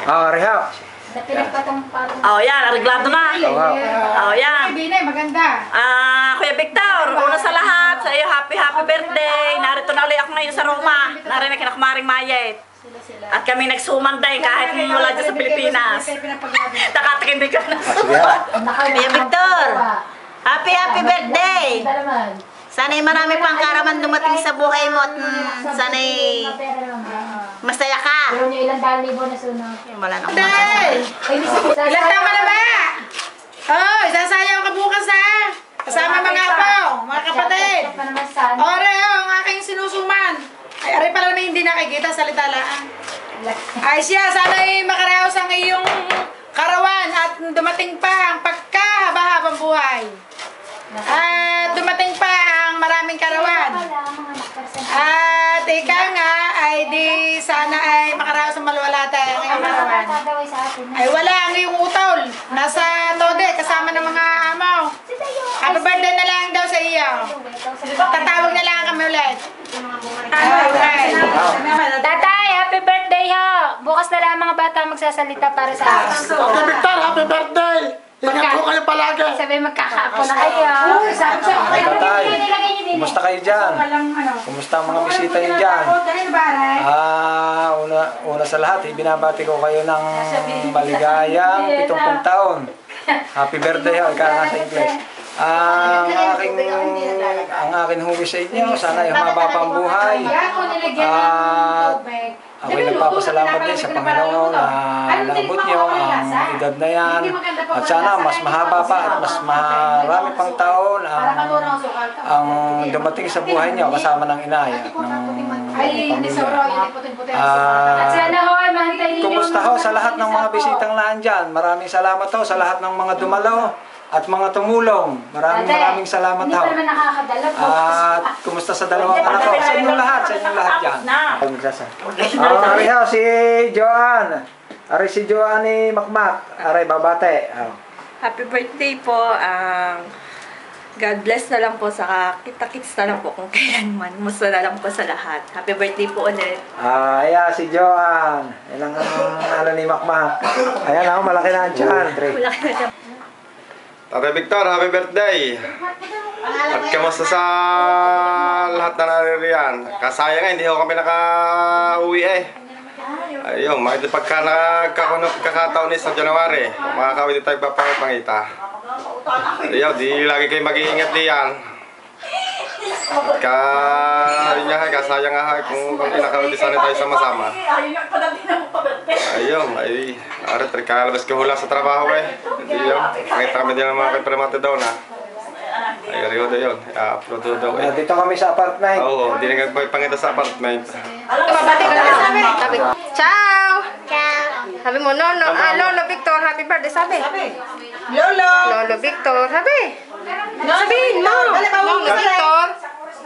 Reha. Oh, yan, areglado na. Oh, yan. Binay, maganda. Kuya Victor, una sa lahat, sa iyo, happy birthday. Narito na ulit ako ngayon sa Roma. Narinig na kumaring Mayet. At kami nagsumanday kahit wala dyan sa Pilipinas. Nakatikim din ka na. Kuya Victor, happy birthday. Sana'y marami pang karaman dumating sa buhay mo at sana'y masaya ka. Pero niyo ilang daan libo na sunod. Wala na akong Day! Ilang tama na ba? Oh, isasayaw ka bukas ha. Kasama mga apo, mga kapatid. Ore, ang aking sinusuman. Ay, aray pala naman hindi nakikita, salita lang. Ay siya, sana'y makaraos ang iyong karawan at dumating pa ang pagkahaba-habang buhay. At dumating pa ang maraming karawan. At ika nga ay di sana ay makaraos ang maluwalhati ang iyong karawan. Ay wala ang iyong utol. Nasa tode kasama ng mga amaw. Happy birthday na lang daw sa iyo. Tatawag na lang kami ulit. Tatay, happy birthday ho! Bukas na lang mga bata magsasalita para sa akin. Okay, Victor, happy birthday! Ingat po kayo palagi. Sabi magkakaapo na kayo. Tatay, kumusta kayo dyan? Kumusta ang mga bisita niyo dyan? Una sa lahat, binabati ko kayo ng maligayang 70 taon. Happy birthday ho, ika nga sa English. Ang aking huwi sa inyo, sana yung humaba pang buhay. At ako'y nagpapasalamat din sa Panginoon na naabot niyo ang edad na yan. At sana mas mahaba pa at mas marami pang taon ang dumating sa buhay niyo kasama ng inay at ng pamilya. Kumusta ho sa lahat ng mga bisitang naandyan? Maraming salamat ho sa lahat ng mga dumalo at mga tumulong. Maraming salamat ho. At kumusta sa dalawang anak ko? Sa inyong lahat dyan. Ari ho, si Joanne. Ari si Joanne ni Makmak. Ari, babate. Happy birthday po. God bless na lang po sa kita-kits na lang po kung kailanman. Musta na lang po sa lahat. Happy birthday po ulit. Ayan, si Joanne. Yan ang ni Makmak. Ayan ako, malaki na ang tiyan. Malaki na siya. Tatay Victor, happy birthday! At kamusta sa lahat na naririyan? Kasaya nga, hindi ako kami naka-uwi eh. Ayun, pagka nagkakataon sa January, makakawin din tayo papangita. Ayun, di lagi kayo mag-iingat diyan. Kasaya nga kung kinakawin sana tayo sama-sama. Ayun, ay kalabas ko hula sa trabaho eh. Ayun, nakita kami din ng mga kapiramate daw na. Ay, Rio daw yun. Upload daw eh. Dito kami sa apartment. Oo, hindi na pangita sa apartment. Mabati ka na sabi. Ciao! Sabi mo, Lolo Victor, happy birthday, sabi. Lolo Victor, sabi. Sabihin mo. Lolo Victor.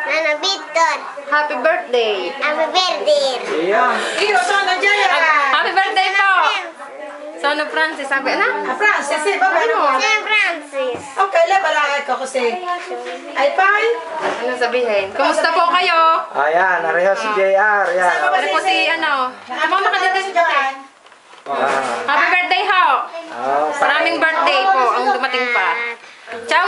Lolo Victor. Happy birthday. Happy birthday. Iya. Iyo, sana dyan. Happy birthday po. Sono Francis, sabi na? Francis, eh, babae mo. San Francis. Okay, balakad ko kasi. Ay, fine. Ano sabihin? Kumusta po kayo? Ayan, nariho si JR. Yan. Ano po si Mama ka dito dyan. Happy birthday ho. Maraming birthday po ang dumating pa. Ciao.